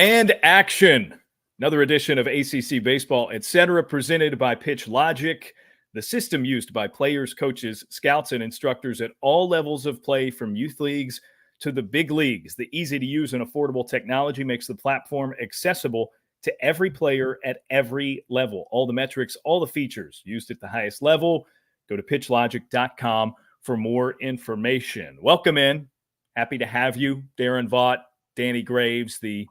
And action. Another edition of ACC Baseball Etc. presented by Pitch Logic, the system used by players, coaches, scouts, and instructors at all levels of play, from youth leagues to the big leagues. The easy-to-use and affordable technology makes the platform accessible to every player at every level. All the metrics, all the features used at the highest level. Go to pitchlogic.com for more information. Welcome in. Happy to have you, Daron, Vaught, Danny Graves, the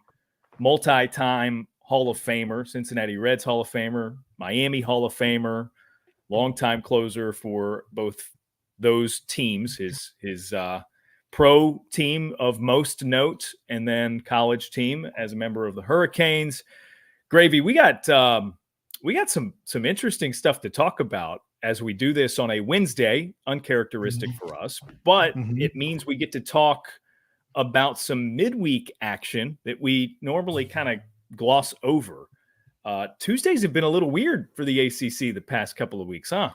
multi-time Hall of Famer, Cincinnati Reds Hall of Famer, Miami Hall of Famer, longtime closer for both those teams, his pro team of most note, and then college team as a member of the Hurricanes. Gravy, we got some interesting stuff to talk about as we do this on a Wednesday, uncharacteristic for us, but it means we get to talk about some midweek action that we normally kind of gloss over. Tuesdays have been a little weird for the ACC the past couple of weeks, huh?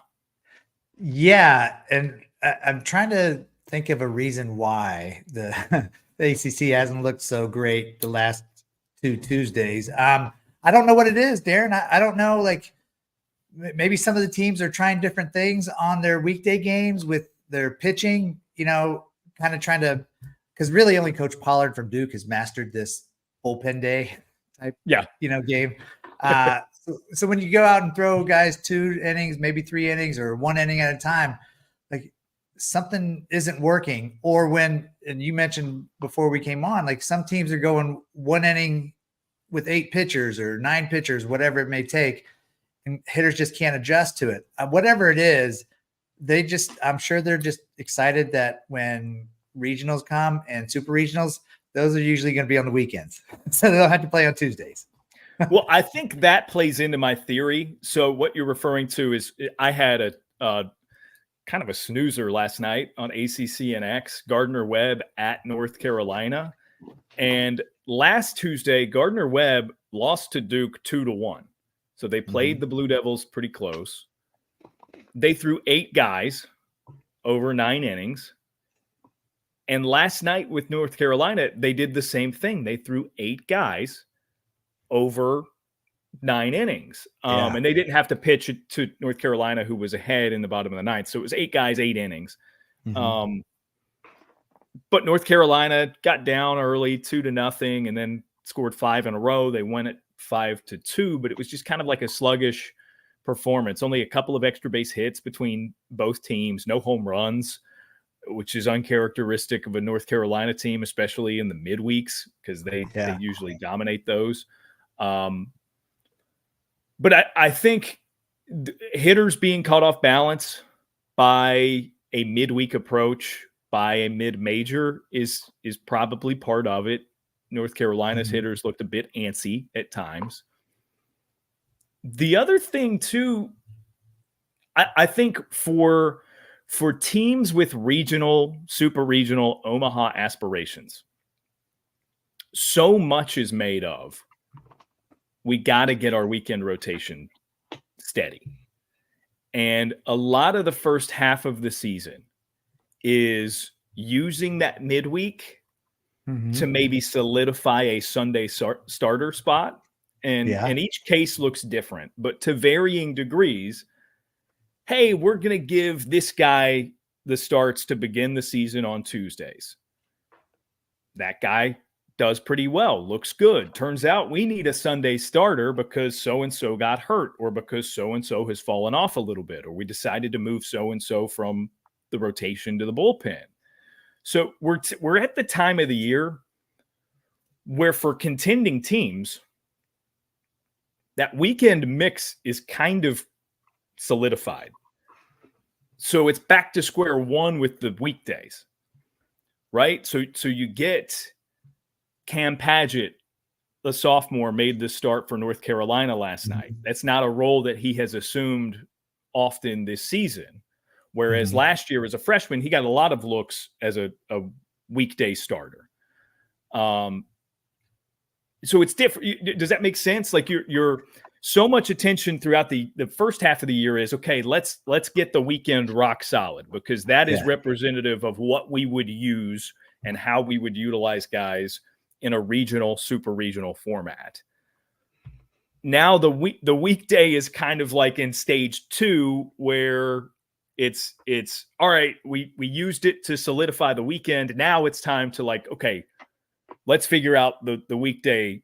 Yeah, and I'm trying to think of a reason why the ACC hasn't looked so great the last two Tuesdays. I don't know what it is, Daron. I don't know, like maybe some of the teams are trying different things on their weekday games with their pitching, kind of trying to, because really only Coach Pollard from Duke has mastered this bullpen day type, game. So when you go out and throw guys 2 innings, maybe 3 innings, or 1 inning at a time, like something isn't working. Or when, and you mentioned before we came on, like some teams are going 1 inning with 8 pitchers or 9 pitchers, whatever it may take, and hitters just can't adjust to it. Whatever it is, I'm sure they're just excited that when regionals come and super regionals, those are usually going to be on the weekends. So they don't have to play on Tuesdays. Well, I think that plays into my theory. So what you're referring to is I had a kind of a snoozer last night on ACCNX, Gardner-Webb at North Carolina. And last Tuesday, Gardner-Webb lost to Duke 2-1. So they played the Blue Devils pretty close. They threw 8 guys over 9 innings. And last night with North Carolina, they did the same thing. They threw 8 guys over 9 innings. And they didn't have to pitch it to North Carolina, who was ahead in the bottom of the 9th. So it was 8 guys, 8 innings. But North Carolina got down early 2-0 and then scored 5 in a row. They won it 5-2, but it was just kind of like a sluggish performance. Only a couple of extra base hits between both teams, no home runs, which is uncharacteristic of a North Carolina team, especially in the midweeks, because they usually dominate those. But I think hitters being caught off balance by a midweek approach, by a mid-major is probably part of it. North Carolina's hitters looked a bit antsy at times. The other thing, too, I think for teams with regional, super regional, Omaha aspirations, so much is made of, we got to get our weekend rotation steady. And a lot of the first half of the season is using that midweek to maybe solidify a Sunday starter spot. And each case looks different, but to varying degrees. Hey, we're going to give this guy the starts to begin the season on Tuesdays. That guy does pretty well, looks good. Turns out we need a Sunday starter because so-and-so got hurt, or because so-and-so has fallen off a little bit, or we decided to move so-and-so from the rotation to the bullpen. So we're at the time of the year where for contending teams, that weekend mix is kind of solidified. So it's back to square one with the weekdays, right? So you get Cam Padgett, the sophomore, made the start for North Carolina last night. That's not a role that he has assumed often this season. Whereas last year as a freshman, he got a lot of looks as a weekday starter. So it's different. Does that make sense? Like you're so much attention throughout the first half of the year is, okay, let's get the weekend rock solid, because that is representative of what we would use and how we would utilize guys in a regional, super regional format. Now the weekday is kind of like in stage 2, where it's all right. We used it to solidify the weekend. Now it's time to like, okay, let's figure out the weekday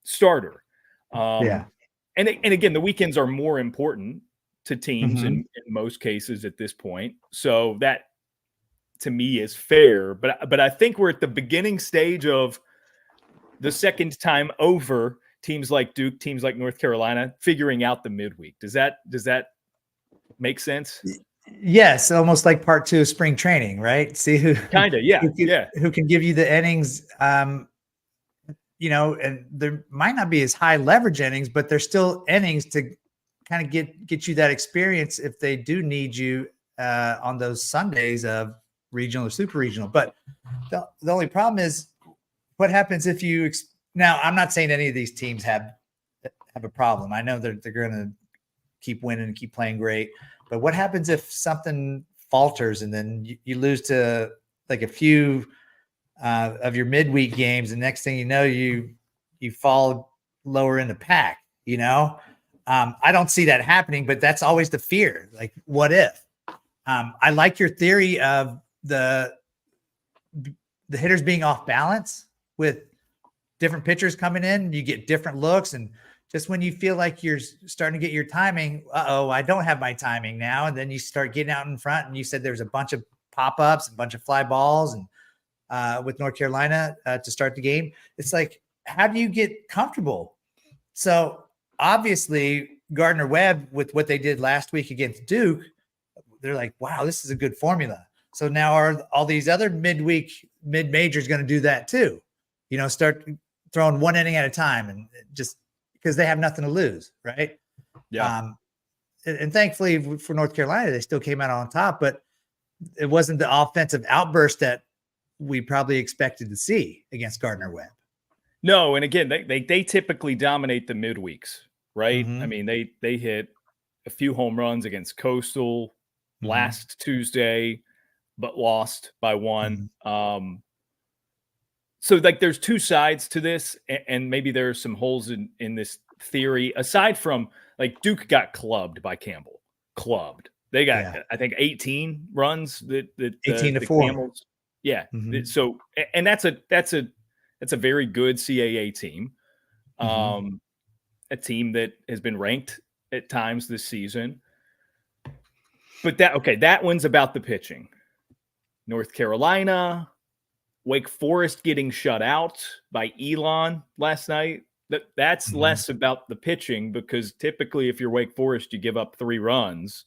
starter. And again, the weekends are more important to teams in most cases at this point. So that to me is fair. But I think we're at the beginning stage of the second time over. Teams like Duke, teams like North Carolina, figuring out the midweek. Does that make sense? Yes, almost like part 2 of spring training, right? See who who can give you the innings. And there might not be as high leverage innings, but there's still innings to kind of get you that experience if they do need you on those Sundays of regional or super regional. But the only problem is, what happens if you now, I'm not saying any of these teams have a problem. I know they're going to keep winning and keep playing great. But what happens if something falters and then you lose to like a few of your midweek games, and next thing you know, you fall lower in the pack? I don't see that happening, but that's always the fear. Like, what if? I like your theory of the hitters being off balance with different pitchers coming in. You get different looks, and just when you feel like you're starting to get your timing, I don't have my timing now. And then you start getting out in front, and you said there's a bunch of pop-ups, a bunch of fly balls, and with North Carolina to start the game. It's like, how do you get comfortable? So obviously Gardner-Webb, with what they did last week against Duke, they're like, wow, this is a good formula. So now are all these other mid-majors going to do that too? Start throwing one inning at a time, and just because they have nothing to lose, right? Yeah. And thankfully for North Carolina, they still came out on top, but it wasn't the offensive outburst that we probably expected to see against Gardner-Webb. No, and again, they typically dominate the midweeks, right? I mean, they hit a few home runs against Coastal last Tuesday, but lost by 1. So like there's two sides to this, and maybe there are some holes in this theory. Aside from, like, Duke got clubbed by Campbell. They got, I think, 18 runs that 18 to the 4. Camels. Yeah. So, and that's a very good CAA team. A team that has been ranked at times this season. But that one's about the pitching. North Carolina, Wake Forest getting shut out by Elon last night. That's less about the pitching, because typically if you're Wake Forest, you give up 3 runs,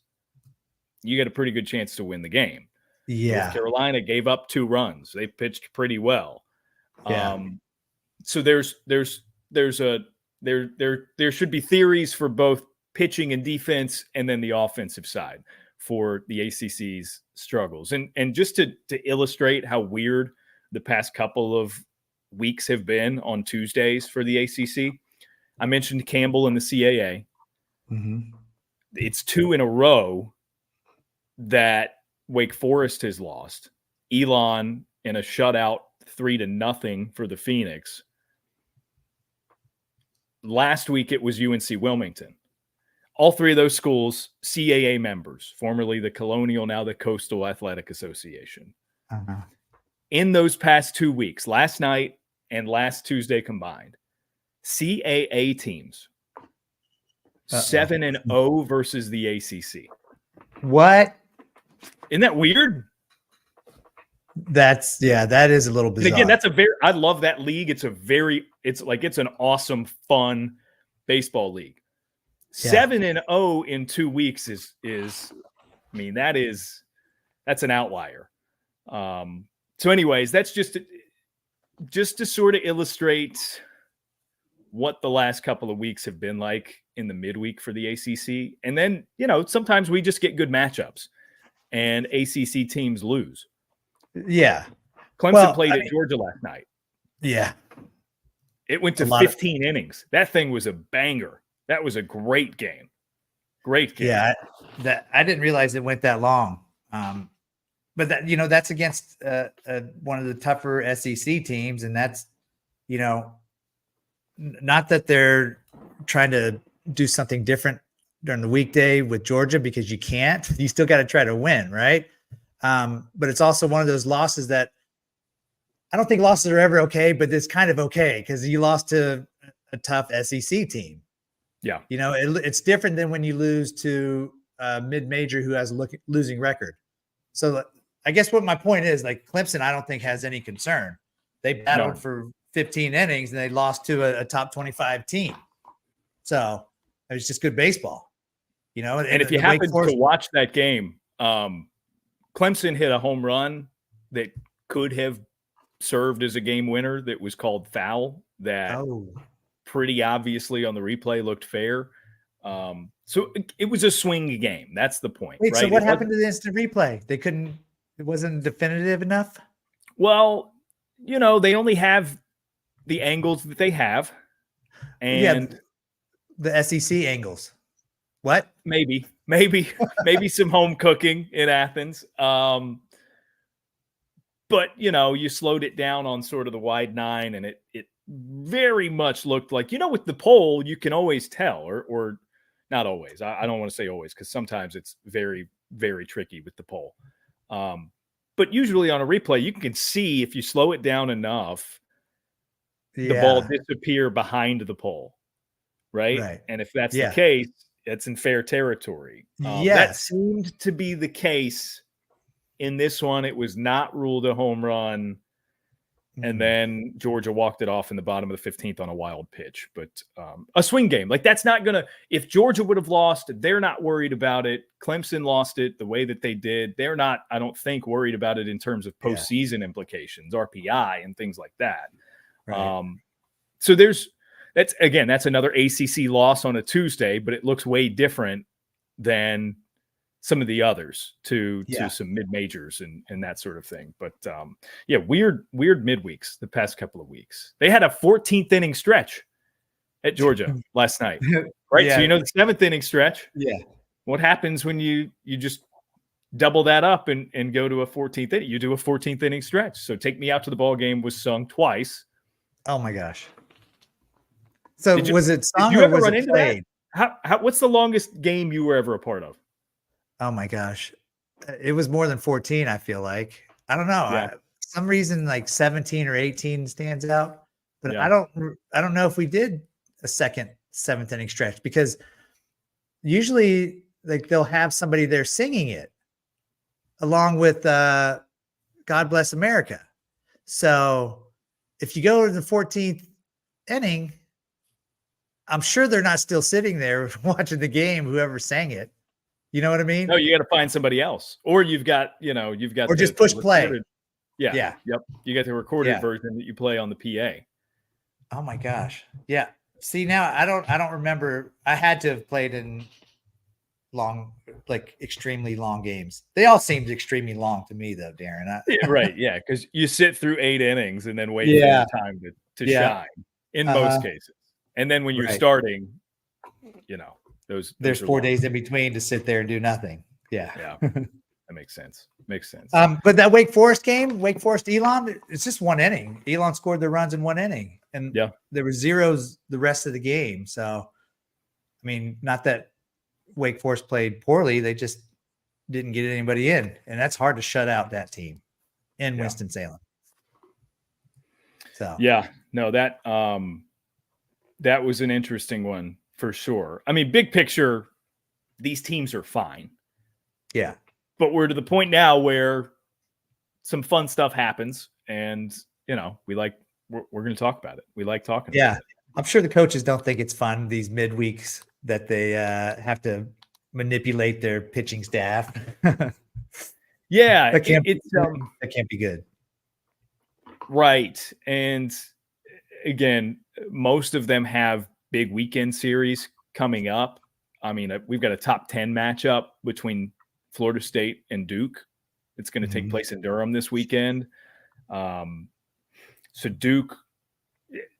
you get a pretty good chance to win the game. North Carolina gave up 2 runs. They pitched pretty well. So there should be theories for both pitching and defense, and then the offensive side for the ACC's struggles. And just to illustrate how weird the past couple of weeks have been on Tuesdays for the ACC, I mentioned Campbell in the CAA. It's 2 in a row that Wake Forest has lost. Elon in a shutout 3-0 for the Phoenix. Last week it was UNC Wilmington. All 3 of those schools, CAA members, formerly the Colonial, now the Coastal Athletic Association. In those past 2 weeks, last night and last Tuesday combined, CAA teams 7-0 versus the ACC. What? Isn't that weird? That is a little bizarre. And again, I love that league. It's an awesome, fun baseball league. 7-0 in 2 weeks is I mean, that's an outlier. So anyways, that's just to sort of illustrate what the last couple of weeks have been like in the midweek for the ACC. And then, sometimes we just get good matchups and ACC teams lose. Yeah. Clemson played at Georgia last night. Yeah. It went to 15 innings. That thing was a banger. That was a great game. Great game. Yeah. I didn't realize it went that long. But that's against one of the tougher SEC teams, and that's you know, not that they're trying to do something different during the weekday with Georgia, because you can't. You still got to try to win, right? But it's also one of those losses that I don't think losses are ever okay, but it's kind of okay because you lost to a tough SEC team. Yeah. You know, it's different than when you lose to a mid-major who has a losing record. So I guess what my point is, like, Clemson, I don't think has any concern. They battled for 15 innings and they lost to a top 25 team. So it was just good baseball, you know. And if you happen to watch that game, Clemson hit a home run that could have served as a game winner that was called foul, that pretty obviously on the replay looked fair. So it was a swing game. That's the point. Wait, right? So what happened to the instant replay? They couldn't, it wasn't definitive enough? Well, you know, they only have the angles that they have. And the SEC angles. What? Maybe some home cooking in Athens. But, you know, you slowed it down on sort of the wide nine, and it very much looked like, you know, with the poll, you can always tell, or not always. I don't want to say always, because sometimes it's very, very tricky with the poll. But usually on a replay, you can see if you slow it down enough, the ball disappear behind the pole, right? And if that's the case, it's in fair territory. That seemed to be the case in this one. It was not ruled a home run. And then Georgia walked it off in the bottom of the 15th on a wild pitch. But a swing game, like, that's not going to – if Georgia would have lost, they're not worried about it. Clemson lost it the way that they did. They're not, I don't think, worried about it in terms of postseason implications, RPI, and things like that. Right. So that's another ACC loss on a Tuesday, but it looks way different than some of the others to some mid-majors and that sort of thing. But weird midweeks the past couple of weeks. They had a 14th inning stretch at Georgia last night, right? So, you know, the 7th inning stretch. Yeah. What happens when you just double that up and go to a 14th inning? You do a 14th inning stretch. So Take Me Out to the Ball Game was sung twice. Oh my gosh. So was it sung or was it played? What's the longest game you were ever a part of? Oh my gosh. It was more than 14, I feel like. I don't know. For some reason, like 17 or 18 stands out. But I don't know if we did a second 7th inning stretch, because usually, like, they'll have somebody there singing it along with God Bless America. So if you go to the 14th inning, I'm sure they're not still sitting there watching the game, whoever sang it. You know what I mean? No, you got to find somebody else, or you've got or just push play. Yep. You got the recorded version that you play on the PA. Oh my gosh. Yeah. See, now I don't remember. I had to have played in extremely long games. They all seemed extremely long to me, though, Daron. Right. Yeah. Because you sit through 8 innings and then wait for your time to shine in most cases. And then when you're starting, you know, there's 4 days in between to sit there and do nothing. Yeah. That makes sense. But that Wake Forest game, Wake Forest Elon, it's just 1 inning. Elon scored the runs in 1 inning, and there were zeros the rest of the game. So, I mean, not that Wake Forest played poorly, they just didn't get anybody in, and that's hard to shut out that team in Winston-Salem. So that was an interesting one for sure. I mean, big picture, these teams are fine. Yeah. But we're to the point now where some fun stuff happens, and, you know, we're going to talk about it. We like talking about it. I'm sure the coaches don't think it's fun, these midweeks that they have to manipulate their pitching staff. That can't be good. Right. And again, most of them have big weekend series coming up. I mean, we've got a top 10 matchup between Florida State and Duke. It's going to take place in Durham this weekend. So Duke,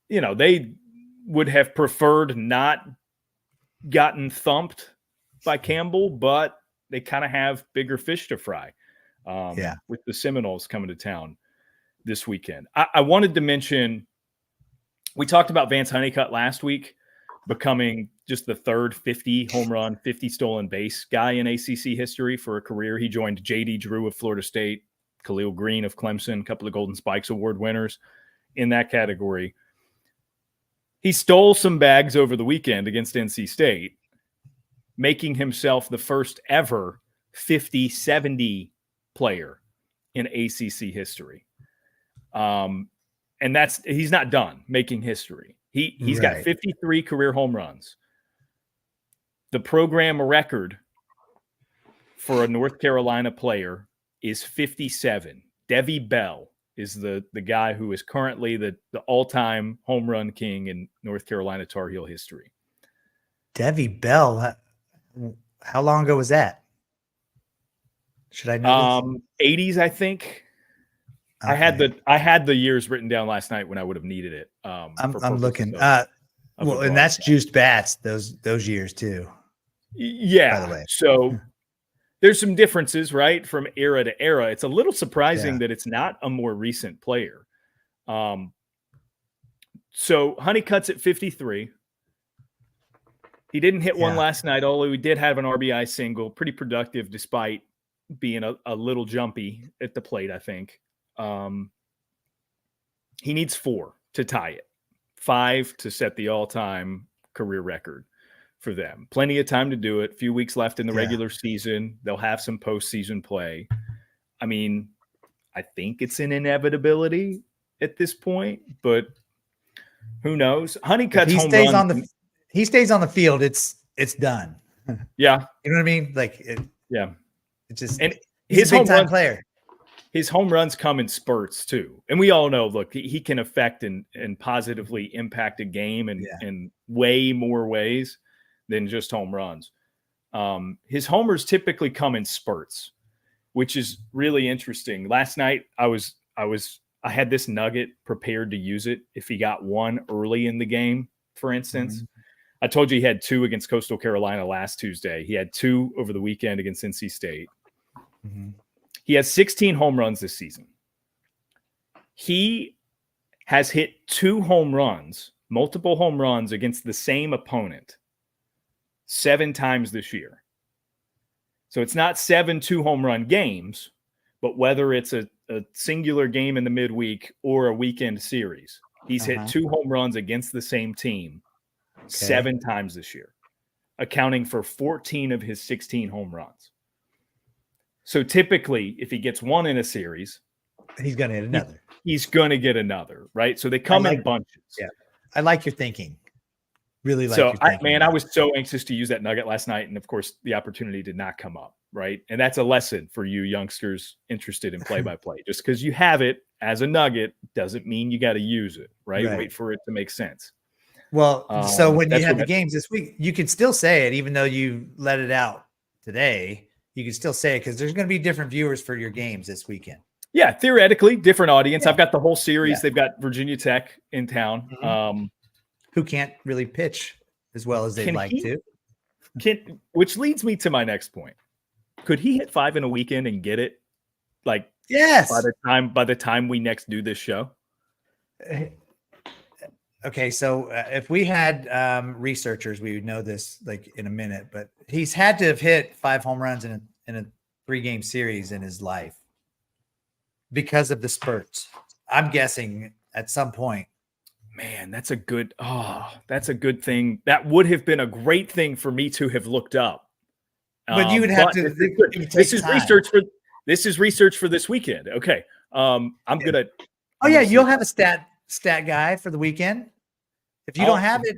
you know, they would have preferred not gotten thumped by Campbell, but they kind of have bigger fish to fry with the Seminoles coming to town this weekend. I wanted to mention We talked about Vance Honeycutt last week becoming just the third 50 home run, 50 stolen base guy in ACC history for a career. He joined J.D. Drew of Florida State, Khalil Green of Clemson, a couple of Golden Spikes Award winners in that category. He stole some bags over the weekend against NC State, making himself the first ever 50-70 player in ACC history. And he's not done making history. He's got 53 career home runs. The program record for a North Carolina player is 57. Devi Bell is the guy who is currently the all-time home run king in North Carolina Tar Heel history. Devi Bell, how long ago was that? Should I know? 80s, I think. Okay. I had the years written down last night when I would have needed it. I'm looking. Well, and that's juiced bats those years too. Yeah. By the way, so there's some differences, right, from era to era. It's a little surprising that it's not a more recent player. So Honeycutt's at 53. He didn't hit one last night, although he did have an RBI single, pretty productive despite being a little jumpy at the plate, I think. He needs 4 to tie it, 5 to set the all-time career record for them. Plenty of time to do it. A few weeks left in the regular season. They'll have some postseason play. I mean, I think it's an inevitability at this point, but who knows? Honeycutt's home run. He stays on the field. It's done. Yeah, you know what I mean. Like, it just and he's a big time player. His home runs come in spurts too. And we all know, look, he can affect and positively impact a game in way more ways than just home runs. His homers typically come in spurts, which is really interesting. Last night I had this nugget prepared to use it if he got one early in the game, for instance. Mm-hmm. I told you he had 2 against Coastal Carolina last Tuesday. He had 2 over the weekend against NC State. Mm-hmm. He has 16 home runs this season. He has hit 2 home runs, multiple home runs against the same opponent 7 times this year. So it's not 7 2-home run games, but whether it's a singular game in the midweek or a weekend series, he's hit 2 home runs against the same team 7 times this year, accounting for 14 of his 16 home runs. So typically, if he gets 1 in a series, he's going to hit another. He's going to get another, right? So they come in bunches. Yeah, I like your thinking. Really like. So, I was so anxious to use that nugget last night, and of course, the opportunity did not come up, right? And that's a lesson for you youngsters interested in play-by-play. Just because you have it as a nugget doesn't mean you got to use it, right? Wait for it to make sense. Well, so when you have the games this week, you can still say it, even though you let it out today. You can still say it because there's going to be different viewers for your games this weekend. Yeah, theoretically, different audience. Yeah. I've got the whole series. Yeah. They've got Virginia Tech in town. Mm-hmm. Who can't really pitch as well as they'd like to. Which leads me to my next point. Could he hit 5 in a weekend and get it? Like, yes. By the time we next do this show? Okay, so if we had researchers, we would know this like in a minute. But he's had to have hit 5 home runs in a 3-game series in his life because of the spurts. I'm guessing at some point. Man, that's a good thing. That would have been a great thing for me to have looked up. But you would have to. This is research for this weekend. Okay, I'm gonna. Oh yeah, you'll have a stat guy for the weekend. If you don't have it,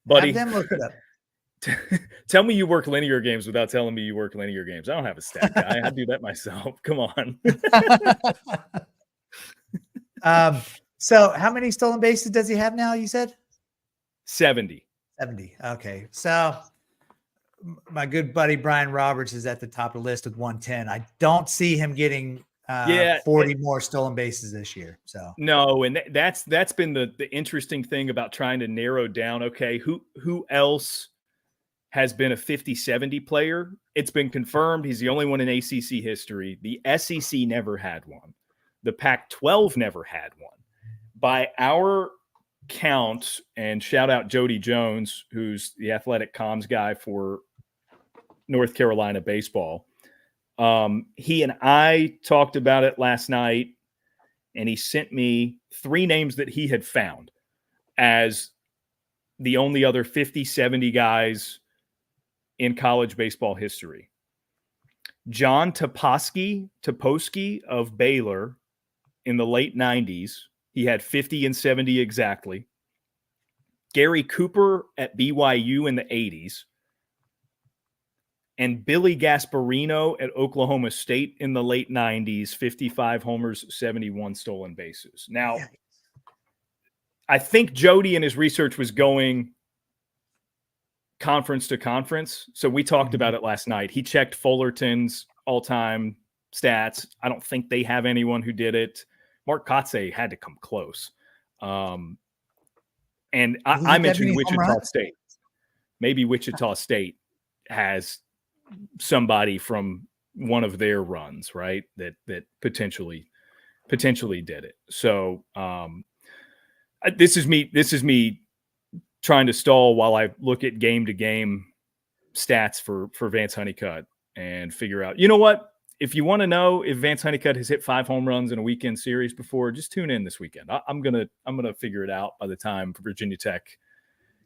buddy, have them look it up. Tell me you work linear games without telling me you work linear games. I don't have a stat guy. I do that myself. Come on. So how many stolen bases does he have now? You said 70. 70. Okay. So my good buddy Brian Roberts is at the top of the list with 110. I don't see him getting 40 more stolen bases this year. So no, and that's been the interesting thing about trying to narrow down. Okay, who else has been a 50-70 player? It's been confirmed he's the only one in ACC history. The SEC never had one. The Pac-12 never had one. By our count, and shout out Jody Jones, who's the athletic comms guy for North Carolina baseball. He and I talked about it last night, and he sent me 3 names that he had found as the only other 50, 70 guys in college baseball history. John Toposky of Baylor in the late 90s. He had 50 and 70 exactly. Gary Cooper at BYU in the 80s. And Billy Gasparino at Oklahoma State in the late 90s, 55 homers, 71 stolen bases. Now, I think Jody in his research was going conference to conference. So we talked about it last night. He checked Fullerton's all-time stats. I don't think they have anyone who did it. Mark Kotze had to come close. And I mentioned Wichita State. Maybe Wichita State has somebody from one of their runs, right? That potentially did it. So this is me trying to stall while I look at game to game stats for Vance Honeycutt and figure out, you know what? If you want to know if Vance Honeycutt has hit 5 home runs in a weekend series before, just tune in this weekend. I'm gonna figure it out by the time Virginia Tech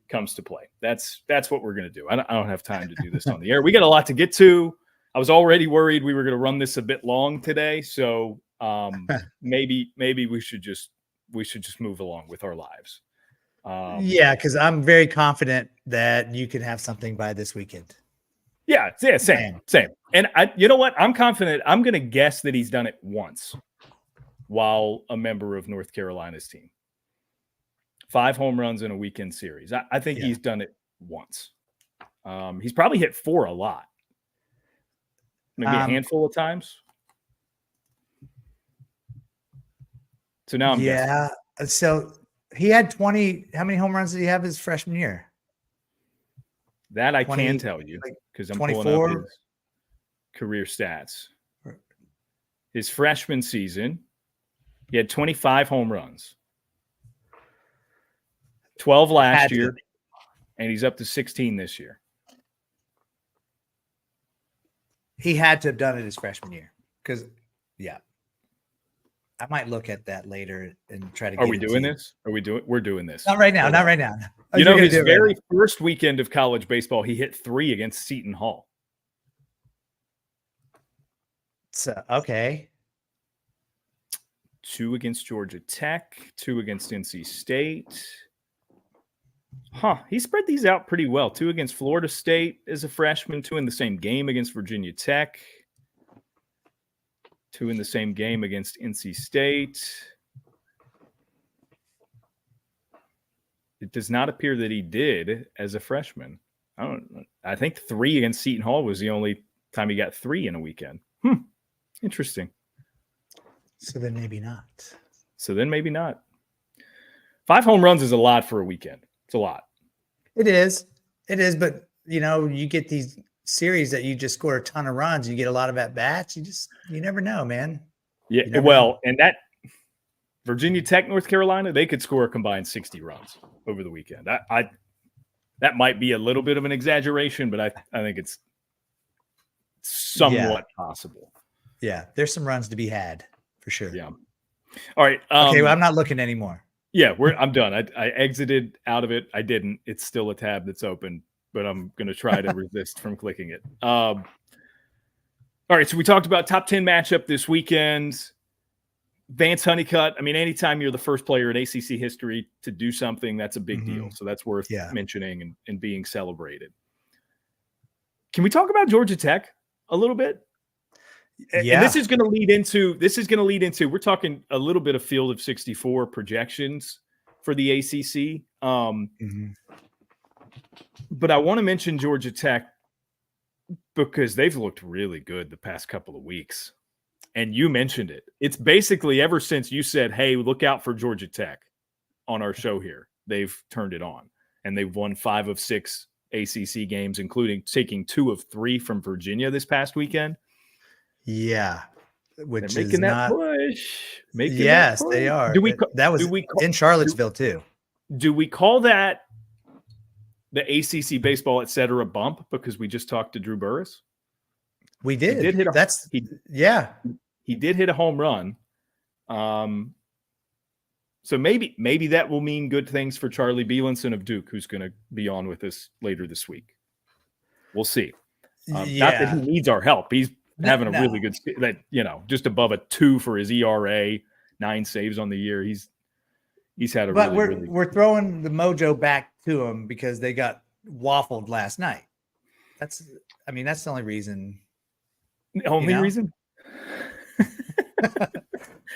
comes to play. That's what we're gonna do. I don't have time to do this on the air. We got a lot to get to. I was already worried we were gonna run this a bit long today, so maybe we should just move along with our lives. Yeah, because I'm very confident that you can have something by this weekend. Yeah, same. And you know what? I'm confident. I'm going to guess that he's done it once while a member of North Carolina's team. 5 home runs in a weekend series. I think he's done it once. He's probably hit 4 a lot. Maybe a handful of times. So now I'm guessing. So he had 20. How many home runs did he have his freshman year? That I can tell you because I'm 24? pulling up his career stats. His freshman season, he had 25 home runs. 12 last year, and he's up to 16 this year. He had to have done it his freshman year because, I might look at that later and try to. Are we doing this? We're doing this. Not right now. Not right now. You know, his very first weekend of college baseball, he hit 3 against Seton Hall. So, okay. 2 against Georgia Tech, 2 against NC State. He spread these out pretty well. 2 against Florida State as a freshman, 2 in the same game against Virginia Tech. 2 in the same game against NC State. It does not appear that he did as a freshman. I think 3 against Seton Hall was the only time he got 3 in a weekend. Interesting. So then maybe not. 5 home runs is a lot for a weekend. It's a lot. It is. But you get these series that you just score a ton of runs, you get a lot of at bats. You never know, man. Yeah. Well, and that Virginia Tech, North Carolina, they could score a combined 60 runs over the weekend. That might be a little bit of an exaggeration, but I think it's somewhat possible. Yeah. There's some runs to be had for sure. Yeah. All right. Okay. Well, I'm not looking anymore. Yeah, I'm done. I exited out of it. I didn't. It's still a tab that's open, but I'm going to try to resist from clicking it. All right, so we talked about top 10 matchup this weekend. Vance Honeycutt. I mean, anytime you're the first player in ACC history to do something, that's a big deal. So that's worth mentioning and being celebrated. Can we talk about Georgia Tech a little bit? Yeah. And this is going to lead into, we're talking a little bit of field of 64 projections for the ACC. But I want to mention Georgia Tech because they've looked really good the past couple of weeks. And you mentioned it. It's basically ever since you said, hey, look out for Georgia Tech on our show here, they've turned it on. And they've won 5 of 6 ACC games, including taking 2 of 3 from Virginia this past weekend. Yeah, which they're making is that not push. Yes, they are. Do we? That was in Charlottesville too. Do we call that the ACC Baseball Etc bump because we just talked to Drew Burris? We did. He did hit he did hit a home run. So maybe that will mean good things for Charlie Bielenson of Duke, who's going to be on with us later this week. We'll see. Not that he needs our help. He's having a really good, just above a 2 for his ERA, 9 saves on the year. He's had a. But we're throwing the mojo back to him because they got waffled last night. That's the only reason. Only reason.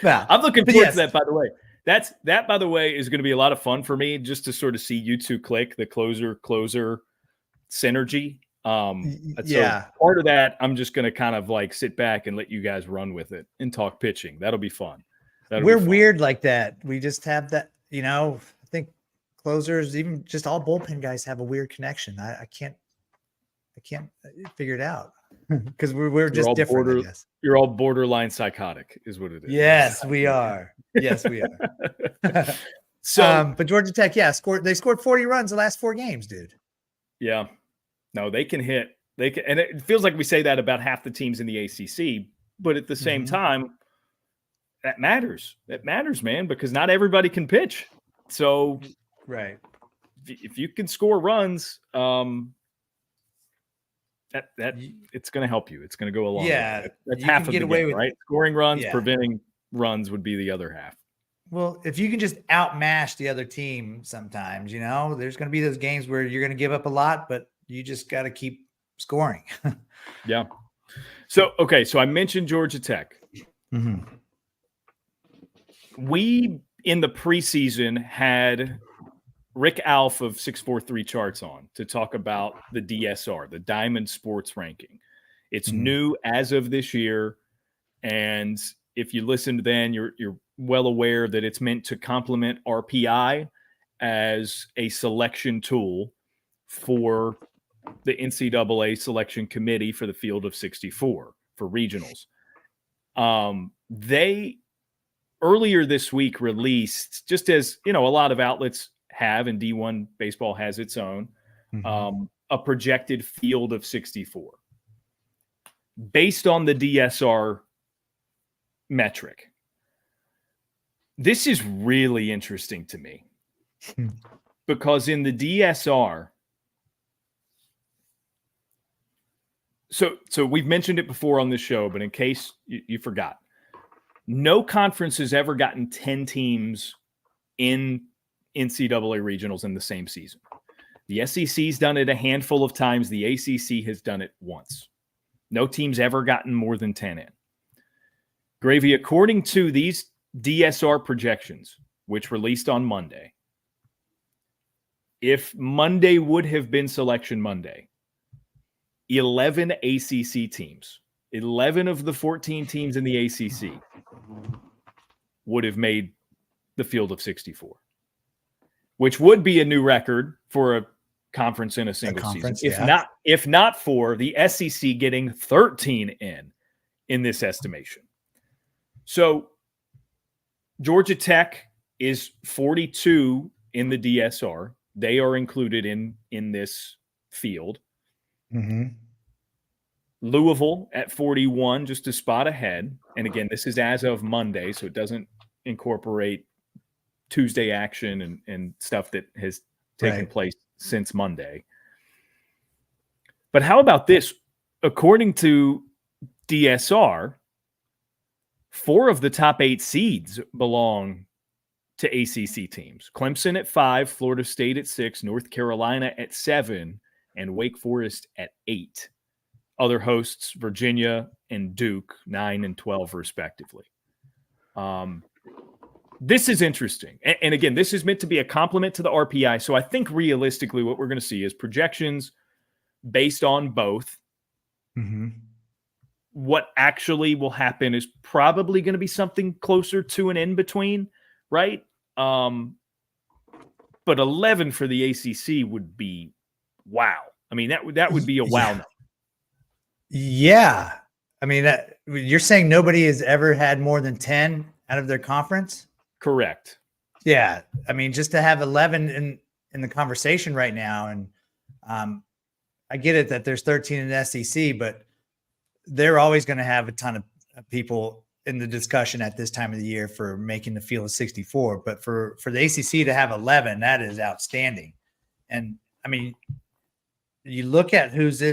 Well, I'm looking forward to that. By the way, that by the way is going to be a lot of fun for me, just to sort of see you two click the closer synergy. So part of that, I'm just going to kind of like sit back and let you guys run with it and talk pitching. That'll be fun. We're weird like that. We just have that, I think closers, even just all bullpen guys have a weird connection. I can't figure it out because we're just different. I guess. You're all borderline psychotic is what it is. Yes, we are. Yes, we are. So, but Georgia Tech, they scored 40 runs the last 4 games, dude. Yeah. No, they can hit. And it feels like we say that about half the teams in the ACC, but at the same time, that matters. That matters, man, because not everybody can pitch. So, right. If you can score runs, that it's going to help you. It's going to go along. Yeah, that's half of the game, right? Scoring runs, preventing runs would be the other half. Well, if you can just outmash the other team, sometimes there's going to be those games where you're going to give up a lot, but you just got to keep scoring. Yeah. So I mentioned Georgia Tech. Mm-hmm. We in the preseason had Rick Alf of 643 Charts on to talk about the DSR, the Diamond Sports Ranking. It's new as of this year, and if you listened then, you're well aware that it's meant to complement RPI as a selection tool for the NCAA selection committee for the field of 64 for regionals. They earlier this week released, just as a lot of outlets have, and D1 baseball has its own, a projected field of 64 based on the DSR metric. This is really interesting to me because in the DSR, so we've mentioned it before on this show, but in case you forgot, no conference has ever gotten 10 teams in NCAA regionals in the same season. The SEC's done it a handful of times. The ACC has done it once. No team's ever gotten more than 10 in. Gravy, according to these DSR projections, which released on Monday, if Monday would have been Selection Monday, 11 ACC teams, 11 of the 14 teams in the ACC would have made the field of 64, which would be a new record for a conference in a single season. If not for the SEC getting 13 in this estimation. So Georgia Tech is 42 in the DSR. They are included in this field. Louisville at 41, just a spot ahead. And again, this is as of Monday, so it doesn't incorporate Tuesday action and stuff that has taken place since Monday. But how about this? According to DSR, 4 of the top 8 seeds belong to ACC teams. Clemson at 5, Florida State at 6, North Carolina at 7, and Wake Forest at 8. Other hosts, Virginia and Duke, 9 and 12 respectively. This is interesting. And again, this is meant to be a complement to the RPI. So I think realistically what we're going to see is projections based on both. What actually will happen is probably going to be something closer to an in-between, right? But 11 for the ACC would be wow. I mean, that would be a wow number. Yeah. I mean, you're saying nobody has ever had more than 10 out of their conference? Correct. Yeah. I mean, just to have 11 in the conversation right now. And I get it that there's 13 in the SEC, but they're always going to have a ton of people in the discussion at this time of the year for making the field of 64. But for the ACC to have 11, that is outstanding. And I mean, you look at who's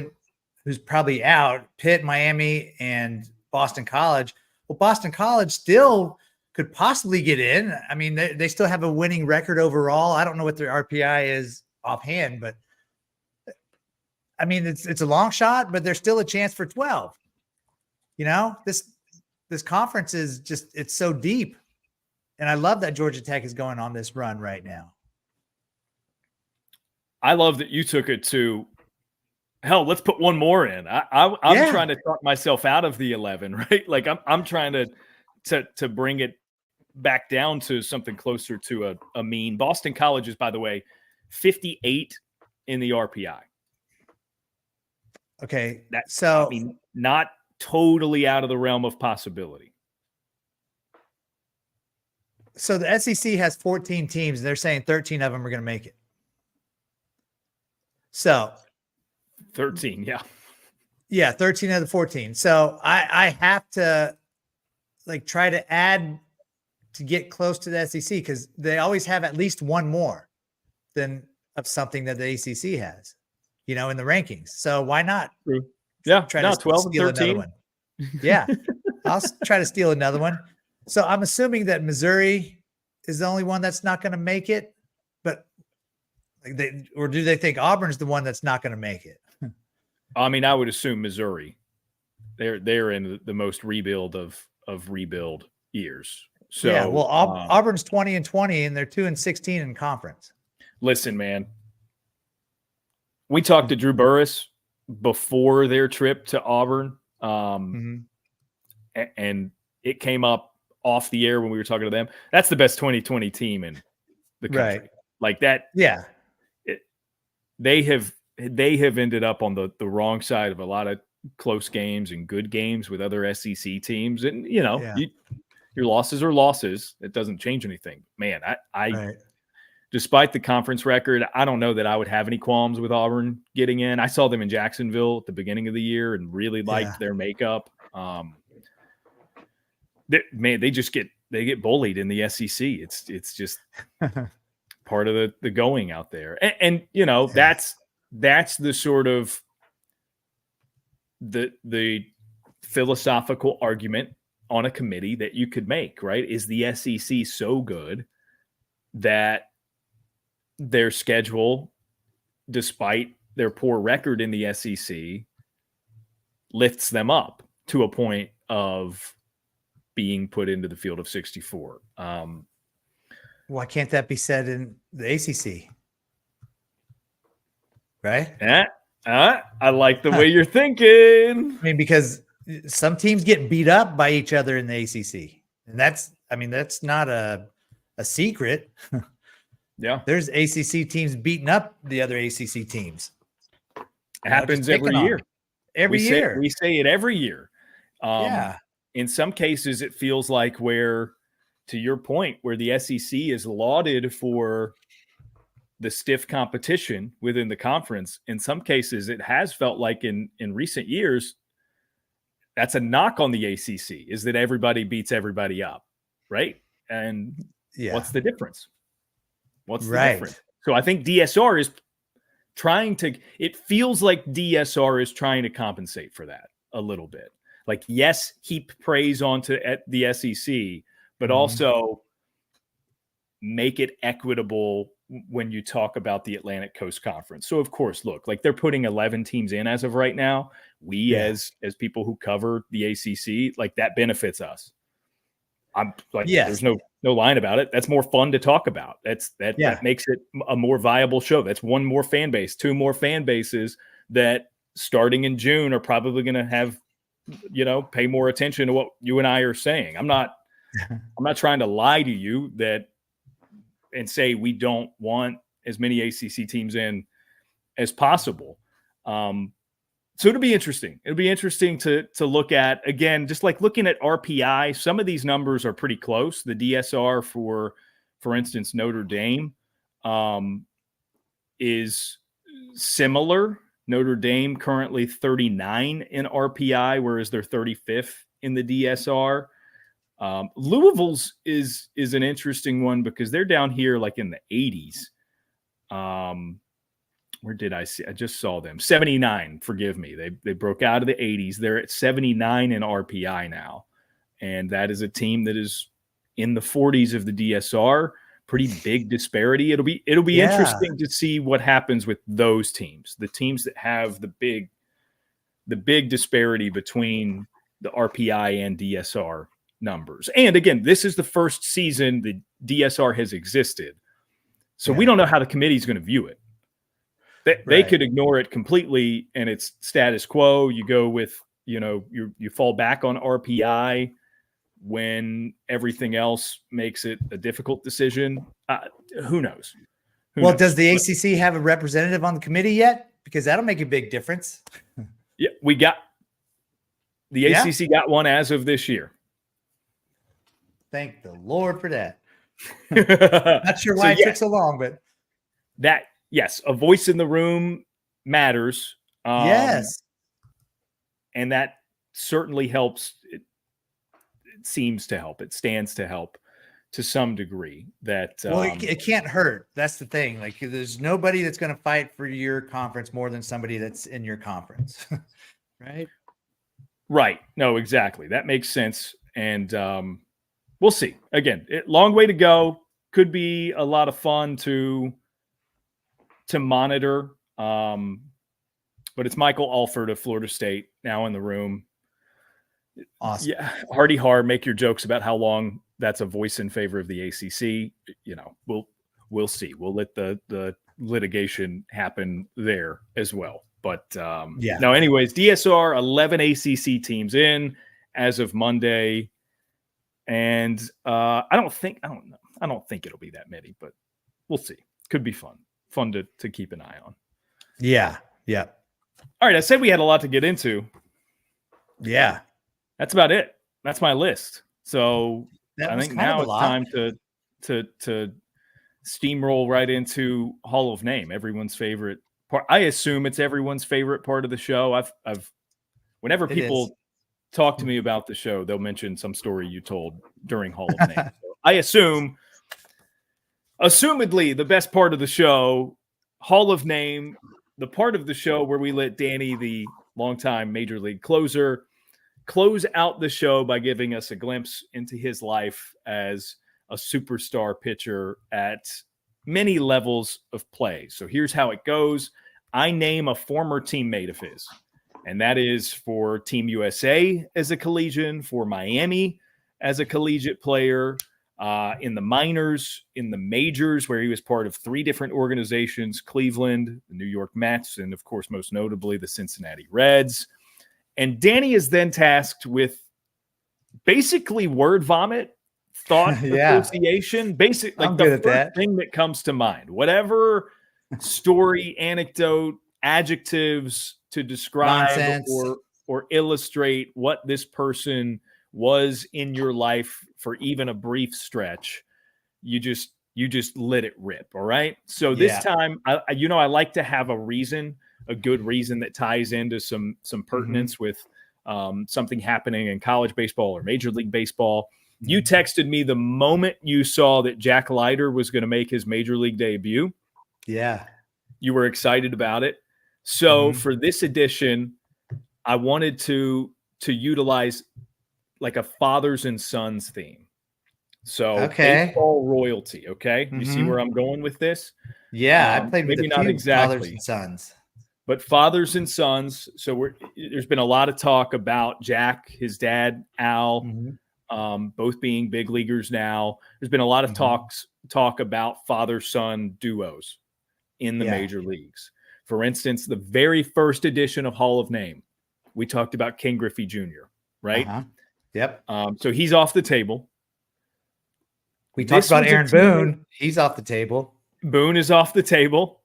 probably out: Pitt, Miami, and Boston College. Well, Boston College still could possibly get in. I mean, they still have a winning record overall. I don't know what their RPI is offhand, but I mean, it's a long shot, but there's still a chance for 12. You know, this conference is just, it's so deep. And I love that Georgia Tech is going on this run right now. I love that you took it to, hell, let's put one more in. I'm trying to talk myself out of the 11, right? Like I'm trying to bring it back down to something closer to a mean. Boston College is, by the way, 58 in the RPI. Okay. I mean, not totally out of the realm of possibility. So the SEC has 14 teams, and they're saying 13 of them are going to make it. So 13, yeah. Yeah, 13 of the 14. So I have to try to add to get close to the SEC, because they always have at least one more than of something that the ACC has, in the rankings. So why not? True. Yeah, try to 12 steal and 13. another one. Yeah, I'll try to steal another one. So I'm assuming that Missouri is the only one that's not going to make it, but do they think Auburn's the one that's not going to make it? I mean, I would assume Missouri. They're in the most rebuild of rebuild years. So yeah, well, Auburn's 20-20, and they're 2-16 in conference. Listen, man, we talked to Drew Burris before their trip to Auburn, and it came up off the air when we were talking to them. That's the best 2020 team in the country. Right. Like that. Yeah. They have ended up on the wrong side of a lot of close games and good games with other SEC teams. And, your losses are losses. It doesn't change anything. Man, I despite the conference record, I don't know that I would have any qualms with Auburn getting in. I saw them in Jacksonville at the beginning of the year and really liked their makeup. They get bullied in the SEC. It's just part of the going out there. And that's the sort of the philosophical argument on a committee that you could make, right? Is the SEC so good that their schedule, despite their poor record in the SEC, lifts them up to a point of being put into the field of 64? Why can't that be said in the ACC? Right? I like the way you're thinking. I mean, because some teams get beat up by each other in the ACC. And that's not a secret. Yeah. There's ACC teams beating up the other ACC teams. It happens every year. Every year. We say it every year. Yeah. In some cases, it feels like to your point, where the SEC is lauded for the stiff competition within the conference. In some cases, it has felt like in recent years, that's a knock on the ACC, is that everybody beats everybody up, right? And what's the difference? What's the difference? So I think DSR is it feels like DSR is trying to compensate for that a little bit. Like, yes, heap praise onto the SEC, but also make it equitable when you talk about the Atlantic Coast Conference. So, of course, look, like they're putting 11 teams in as of right now. We, as people who cover the ACC, like that benefits us. I'm like, there's no line about it. That's more fun to talk about. That makes it a more viable show. That's one more fan base, two more fan bases that starting in June are probably going to have, pay more attention to what you and I are saying. I'm not trying to lie to you and say we don't want as many ACC teams in as possible. So it'll be interesting. It'll be interesting to look at, again, just like looking at RPI. Some of these numbers are pretty close. The DSR for For instance, Notre Dame is similar. Notre Dame currently 39 in RPI, whereas they're 35th in the DSR. Louisville's is an interesting one because they're down here like in the 80s. Where did I see? I just saw them 79. Forgive me. They broke out of the 80s. They're at 79 in RPI now, and that is a team that is in the 40s of the DSR. Pretty big disparity. It'll be interesting to see what happens with those teams, the teams that have the big disparity between the RPI and DSR numbers. And again, this is the first season the DSR has existed, so we don't know how the committee is going to view it. They could ignore it completely, and it's status quo. You go with you fall back on RPI when everything else makes it a difficult decision. Who knows? Does the ACC have a representative on the committee yet? Because that'll make a big difference. Yeah, the ACC got one as of this year. Thank the Lord for that. Not sure why it took so long, but yes, a voice in the room matters. Yes. And that certainly helps. It seems to help. It stands to help to some degree. It can't hurt. That's the thing. Like, there's nobody that's going to fight for your conference more than somebody that's in your conference. Right? Right. No, exactly. That makes sense. And we'll see. Again, long way to go. Could be a lot of fun to monitor. But it's Michael Alford of Florida State now in the room. Awesome. Yeah. Hardy Har, make your jokes about how long that's a voice in favor of the ACC. We'll see. We'll let the litigation happen there as well. But no, anyways, DSR, 11 ACC teams in as of Monday. And I don't think it'll be that many, but we'll see. Could be fun to keep an eye on. Yeah. Yeah. All right. I said we had a lot to get into. Yeah. That's about it. That's my list. So I think now it's time to steamroll right into Hall of Name, everyone's favorite part. I assume it's everyone's favorite part of the show. Whenever people talk to me about the show, they'll mention some story you told during Hall of Name. So I assumedly the best part of the show, Hall of Name, the part of the show where we let Danny, the longtime major league closer, close out the show by giving us a glimpse into his life as a superstar pitcher at many levels of play. So here's how it goes. I name a former teammate of his, and that is for Team USA as a collegian, for Miami as a collegiate player, in the minors, in the majors, where he was part of 3 different organizations, Cleveland, the New York Mets, and of course, most notably, the Cincinnati Reds. And Danny is then tasked with basically word vomit, thought association, like the first thing that comes to mind, whatever story, anecdote, adjectives to describe or illustrate what this person was in your life for even a brief stretch. You just let it rip. All right. So this time, I like to have a good reason that ties into some pertinence with something happening in college baseball or Major League Baseball. You texted me the moment you saw that Jack Leiter was going to make his Major League debut. Yeah. You were excited about it. So for this edition, I wanted to utilize like a fathers and sons theme. So baseball royalty. Okay. You see where I'm going with this? Yeah. I played with maybe a not few exactly fathers and sons. But fathers and sons. So there's been a lot of talk about Jack, his dad, Al, both being big leaguers now. There's been a lot of talk about father-son duos in the major leagues. For instance, the very first edition of Hall of Name, we talked about Ken Griffey Jr., right? Yep. So he's off the table. We talked about Aaron Boone. He's off the table. Boone is off the table.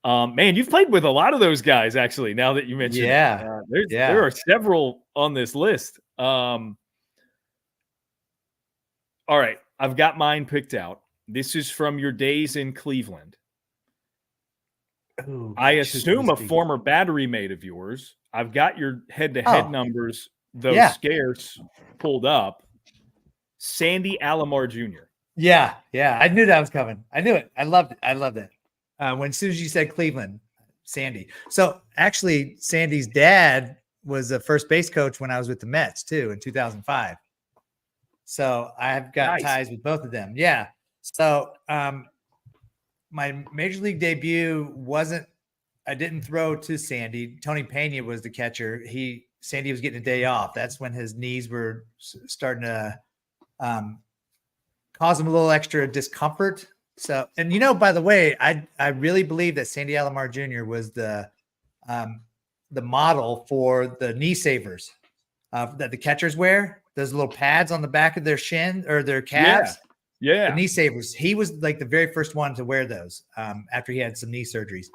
Man, you've played with a lot of those guys, actually, now that you mentioned it. There are several on this list. All right, I've got mine picked out. This is from your days in Cleveland. Ooh, I which would assume this a be? former battery mate of yours. I've got your head-to-head Oh, numbers, though yeah. scarce, pulled up. Sandy Alomar Jr. Yeah. I knew that was coming. I knew it. I loved it. I loved it. As soon as you said Cleveland, Sandy. So actually, Sandy's dad was a first base coach when I was with the Mets too in 2005. So I've got ties with both of them. Yeah. So my major league debut I didn't throw to Sandy. Tony Pena was the catcher. Sandy was getting a day off. That's when his knees were starting to cause him a little extra discomfort. So, and by the way, I really believe that Sandy Alomar Jr. was the model for the knee savers that the catchers wear. Those little pads on the back of their shin or their calves. Yeah. The knee savers. He was like the very first one to wear those after he had some knee surgeries.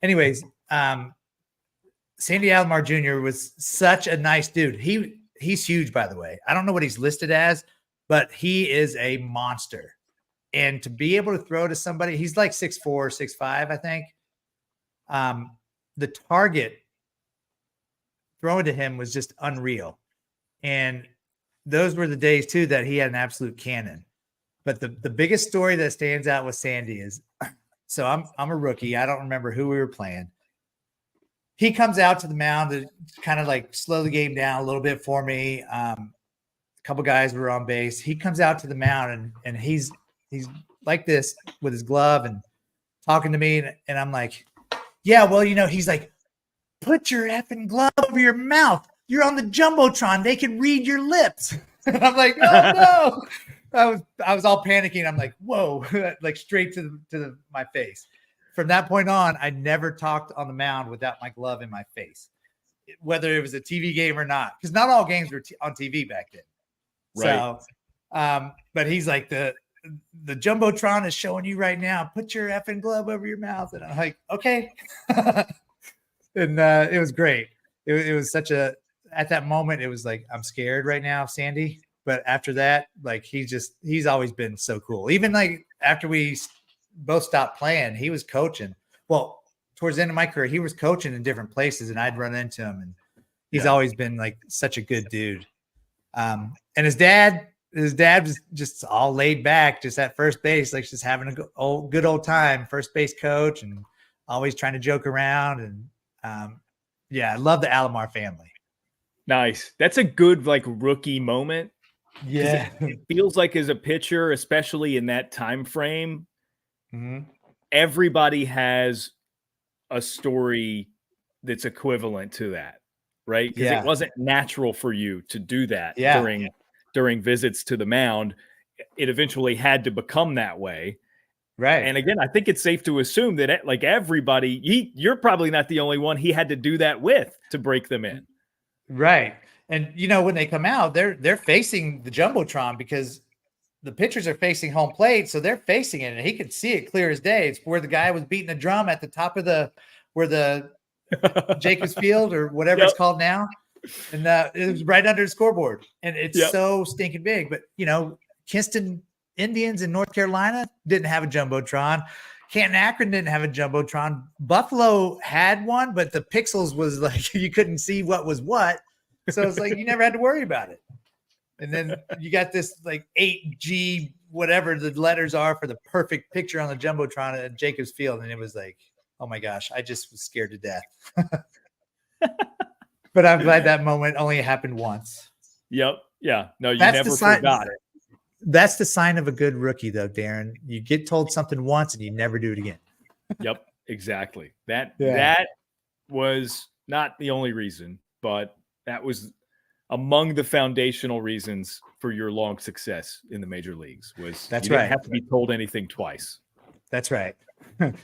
Anyways, Sandy Alomar Jr. was such a nice dude. He's huge, by the way. I don't know what he's listed as, but he is a monster. And to be able to throw to somebody, he's like 6'4", 6'5", I think. The target throwing to him was just unreal. And those were the days too that he had an absolute cannon. But the biggest story that stands out with Sandy is, so I'm a rookie. I don't remember who we were playing. He comes out to the mound to kind of like slow the game down a little bit for me. A couple guys were on base. He comes out to the mound and he's like this with his glove and talking to me. And I'm like, yeah, well, he's like, put your effing glove over your mouth. You're on the Jumbotron. They can read your lips. And I'm like, oh no. I was all panicking. I'm like, whoa, like straight to my face. From that point on, I never talked on the mound without my glove in my face, whether it was a TV game or not, because not all games were on TV back then. Right. So, but he's like, the Jumbotron is showing you right now. Put your effing glove over your mouth. And I'm like, okay. And it was great. It was at that moment, it was like, I'm scared right now, Sandy. But after that, like he's always been so cool. Even like after we both stopped playing, he was coaching. Well, towards the end of my career, he was coaching in different places and I'd run into him, and he's always been like such a good dude. And his dad was just all laid back, just at first base, like just having a good old time, first base coach, and always trying to joke around. And I love the Alomar family. Nice. That's a good like rookie moment. Yeah. It feels like as a pitcher, especially in that time frame, everybody has a story that's equivalent to that, right? Because it wasn't natural for you to do that during visits to the mound. It eventually had to become that way. Right. And again, I think it's safe to assume that like everybody, you're probably not the only one he had to do that with to break them in. Right. And when they come out, they're facing the Jumbotron because the pitchers are facing home plate, so they're facing it, and he could see it clear as day. It's where the guy was beating a drum at the top of where the Jacobs Field or whatever it's called now, and it was right under the scoreboard, and it's so stinking big. But Kinston Indians in North Carolina didn't have a Jumbotron. Canton Akron didn't have a Jumbotron. Buffalo had one, but the pixels was like you couldn't see what was what. So it's like you never had to worry about it. And then you got this like 8G, whatever the letters are for the perfect picture on the Jumbotron at Jacobs Field. And it was like, oh my gosh, I just was scared to death. But I'm glad that moment only happened once. Yep. Yeah. No, you never forgot it. That's the sign of a good rookie, though, Daron. You get told something once and you never do it again. Yep, exactly. That was not the only reason, but that was among the foundational reasons for your long success in the major leagues. You didn't have to be told anything twice. That's right.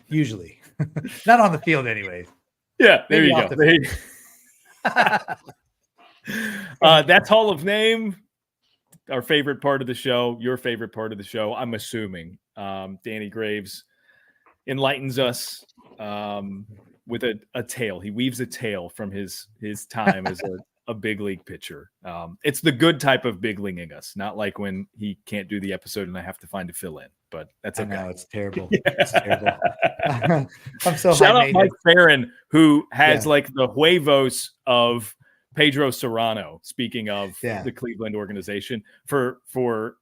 Usually. Not on the field anyways. Yeah, there you go. That's Hall of Name. Our favorite part of the show, your favorite part of the show, I'm assuming. Danny Graves enlightens us with a tale. He weaves a tale from his time as a big league pitcher. It's the good type of big leaguing us, not like when he can't do the episode and I have to find a fill in. But that's okay. I know, it's terrible. It's terrible. I'm so shout out high Mike Farron, who has Yeah. like the huevos of Pedro Serrano. Speaking of Yeah. the Cleveland organization, for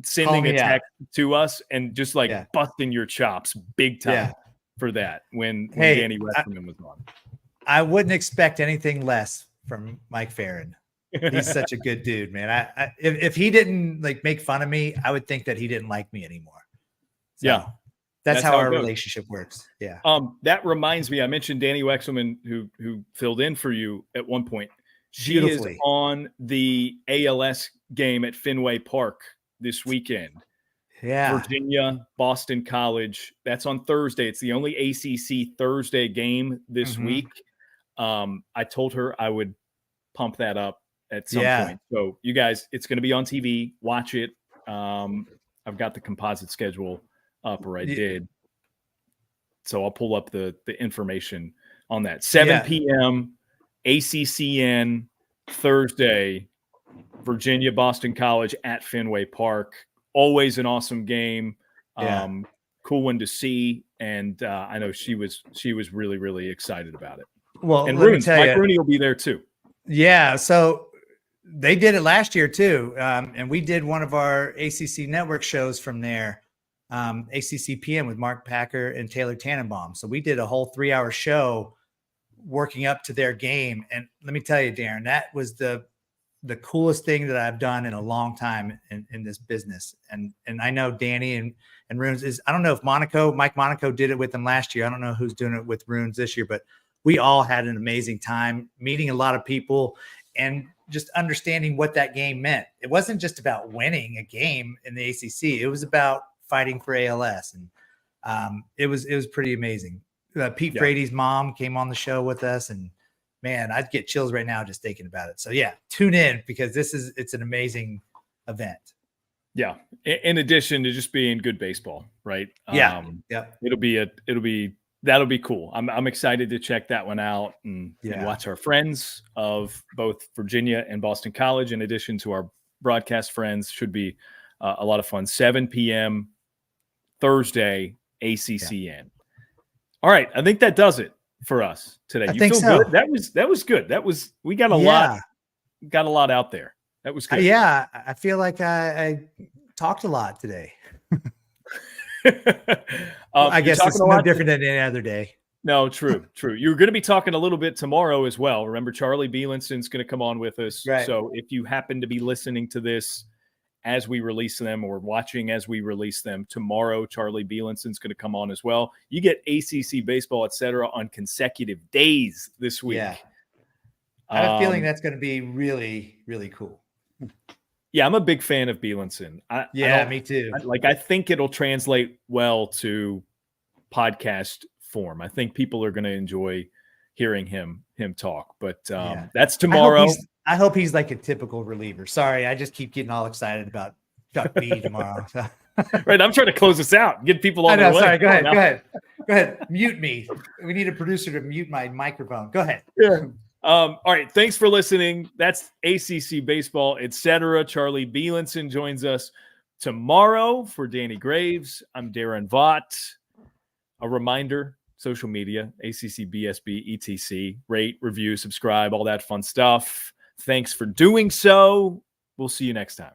sending a me out. text to us and just like Yeah. busting your chops big time Yeah. for that when Hey, Danny Westman was on. I wouldn't expect anything less from Mike Farron. He's such a good dude, man. If he didn't like make fun of me, I would think that he didn't like me anymore. So Yeah. that's how it our goes. relationship works. Yeah. That reminds me, I mentioned Danny Wexelman, who filled in for you at one point. She is Beautifully. on the ALS game at Fenway Park this weekend. Yeah. Virginia, Boston College. That's on Thursday. It's the only ACC Thursday game this week. I told her I would pump that up at some point. So you guys, it's going to be on TV. Watch it. I've got the composite schedule up, or I did. So I'll pull up the information on that. 7 p.m. ACCN Thursday, Virginia, Boston College at Fenway Park. Always an awesome game. Cool one to see. And I know she was really, really excited about it. Well, and let me tell Mike you, Rooney will be there too. Yeah. So they did it last year too. And we did one of our ACC network shows from there, ACC PM with Mark Packer and Taylor Tannenbaum. So we did a whole 3-hour show working up to their game. And let me tell you, Daron, that was the coolest thing that I've done in a long time in this business. And I know Danny and Runes is, I don't know if Mike Monaco did it with them last year. I don't know who's doing it with Runes this year, but we all had an amazing time meeting a lot of people and just understanding what that game meant. It wasn't just about winning a game in the ACC. It was about fighting for ALS. And it was pretty amazing. Pete Brady's mom came on the show with us, and man, I'd get chills right now just thinking about it. So yeah, tune in because it's an amazing event. Yeah. In addition to just being good baseball, right? Yeah. That'll be cool. I'm excited to check that one out and watch our friends of both Virginia and Boston College, in addition to our broadcast friends. Should be a lot of fun. 7 p.m. Thursday, ACCN. Yeah. All right. I think that does it for us today. I think so. Good? That was good. We got a lot out there. That was good. Yeah. I feel like I talked a lot today. I guess it's no different than any other day. No, true. You're going to be talking a little bit tomorrow as well. Remember, Charlie Bielenson's going to come on with us. Right. So if you happen to be listening to this as we release them or watching as we release them tomorrow, Charlie Bielenson's going to come on as well. You get ACC Baseball Etc on consecutive days this week. Yeah. I have a feeling that's going to be really, really cool. Yeah, I'm a big fan of Bielenson. Me too. I think it'll translate well to podcast form. I think people are going to enjoy hearing him talk. But that's tomorrow. I hope he's like a typical reliever. Sorry, I just keep getting all excited about Chuck B tomorrow. Right, I'm trying to close this out. Get people on their way. Sorry, go ahead. Mute me. We need a producer to mute my microphone. Go ahead. Yeah. All right. Thanks for listening. That's ACC Baseball Etc. Charlie Bielenson joins us tomorrow. For Danny Graves, I'm Daron Vaught. A reminder, social media, ACC BSB ETC. Rate, review, subscribe, all that fun stuff. Thanks for doing so. We'll see you next time.